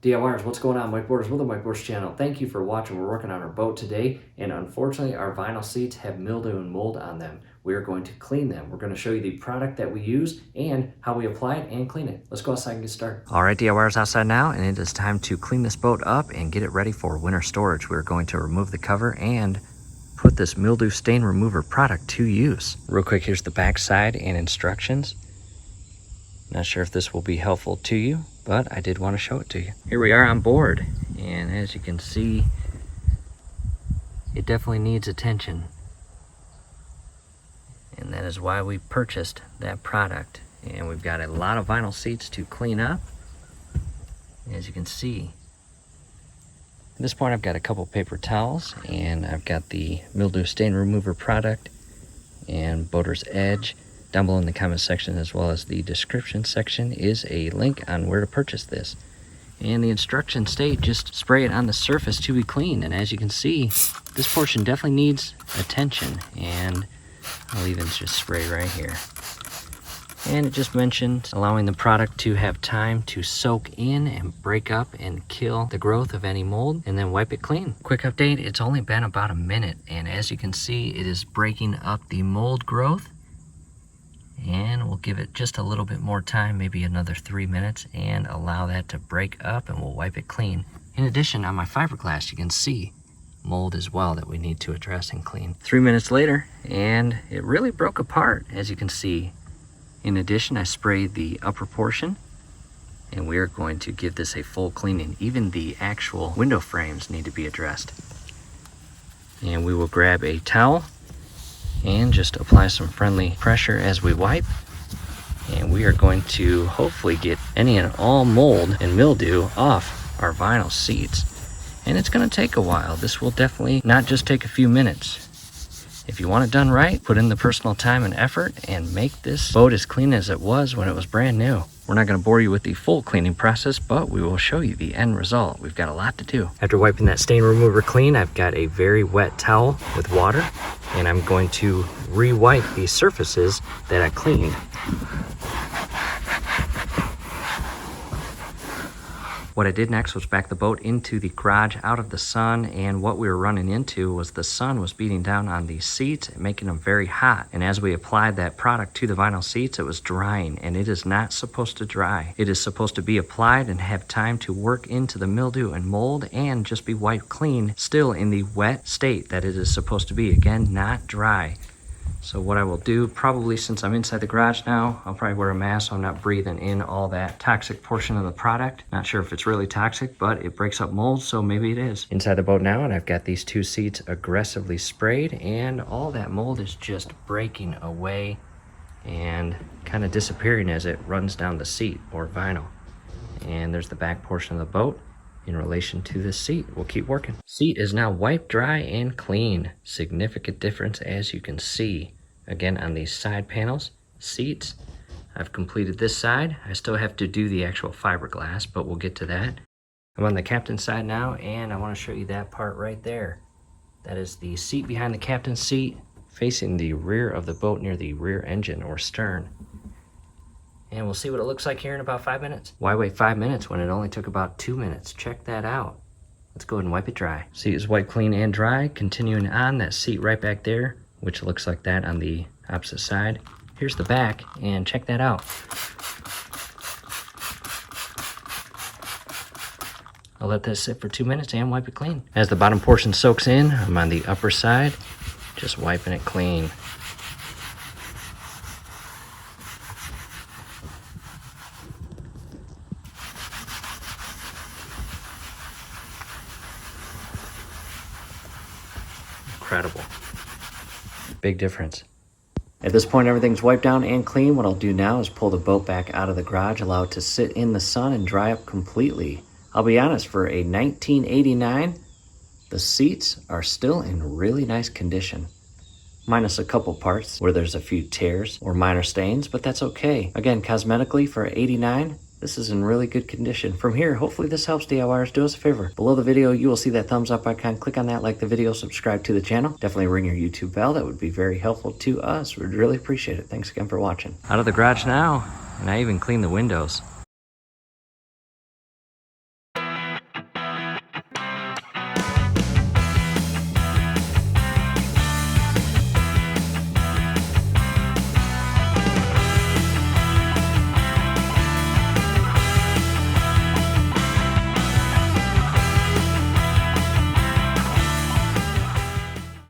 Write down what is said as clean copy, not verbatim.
DIYers, what's going on? Whiteboarders with the Whiteboards channel. Thank you for watching. We're working on our boat today, and unfortunately our vinyl seats have mildew and mold on them. We are going to clean them. We're going to show you the product that we use and how we apply it and clean it. Let's go outside and get started. All right, DIYers, outside now, and it is time to clean this boat up and get it ready for winter storage. We're going to remove the cover and put this mildew stain remover product to use. Real quick, here's the back side and instructions. Not sure if this will be helpful to you, but I did want to show it to you. Here we are on board, and as you can see, it definitely needs attention. And that is why we purchased that product. And we've got a lot of vinyl seats to clean up, as you can see. At this point, I've got a couple paper towels, and I've got the mildew stain remover product and Boater's Edge. Down below in the comment section, as well as the description section, is a link on where to purchase this. And the instructions state just spray it on the surface to be cleaned. And as you can see, this portion definitely needs attention. And I'll even just spray right here. And it just mentioned allowing the product to have time to soak in and break up and kill the growth of any mold, and then wipe it clean. Quick update, it's only been about a minute, and as you can see, it is breaking up the mold growth. And we'll give it just a little bit more time, maybe another 3 minutes, and allow that to break up, and we'll wipe it clean. In addition, on my fiberglass, you can see mold as well that we need to address and clean. 3 minutes later, and it really broke apart, as you can see. In addition, I sprayed the upper portion, and we are going to give this a full cleaning. Even the actual window frames need to be addressed. And we will grab a towel and just apply some friendly pressure as we wipe. And we are going to hopefully get any and all mold and mildew off our vinyl seats. And it's going to take a while. This will definitely not just take a few minutes. If you want it done right, put in the personal time and effort and make this boat as clean as it was when it was brand new. We're not going to bore you with the full cleaning process, but we will show you the end result. We've got a lot to do. After wiping that stain remover clean, I've got a very wet towel with water, and I'm going to re-wipe these surfaces that I cleaned. What I did next was back the boat into the garage out of the sun, and what we were running into was the sun was beating down on these seats and making them very hot. And as we applied that product to the vinyl seats, it was drying, and it is not supposed to dry. It is supposed to be applied and have time to work into the mildew and mold and just be wiped clean, still in the wet state that it is supposed to be. Again, not dry. So what I will do, probably since I'm inside the garage now, I'll probably wear a mask so I'm not breathing in all that toxic portion of the product. Not sure if it's really toxic, but it breaks up mold, so maybe it is. Inside the boat now, and I've got these two seats aggressively sprayed, and all that mold is just breaking away and kind of disappearing as it runs down the seat or vinyl. And there's the back portion of the boat in relation to this seat. We'll keep working. Seat is now wiped dry and clean. Significant difference, as you can see. Again, on these side panels, seats, I've completed this side. I still have to do the actual fiberglass, but we'll get to that. I'm on the captain's side now, and I want to show you that part right there. That is the seat behind the captain's seat, facing the rear of the boat near the rear engine or stern. And we'll see what it looks like here in about 5 minutes. Why wait 5 minutes when it only took about 2 minutes? Check that out. Let's go ahead and wipe it dry. Seat is wiped clean and dry. Continuing on, that seat right back there, which looks like that on the opposite side. Here's the back, and check that out. I'll let this sit for 2 minutes and wipe it clean. As the bottom portion soaks in, I'm on the upper side, just wiping it clean. Incredible. Big difference. At this point, everything's wiped down and clean. What I'll do now is pull the boat back out of the garage, allow it to sit in the sun and dry up completely. I'll be honest, for a 1989, the seats are still in really nice condition. Minus a couple parts where there's a few tears or minor stains, but that's okay. Again, cosmetically for 89, this is in really good condition. From here, hopefully this helps, DIYers. Do us a favor. Below the video, you will see that thumbs up icon. Click on that, like the video, subscribe to the channel. Definitely ring your YouTube bell. That would be very helpful to us. We'd really appreciate it. Thanks again for watching. Out of the garage now, and I even cleaned the windows.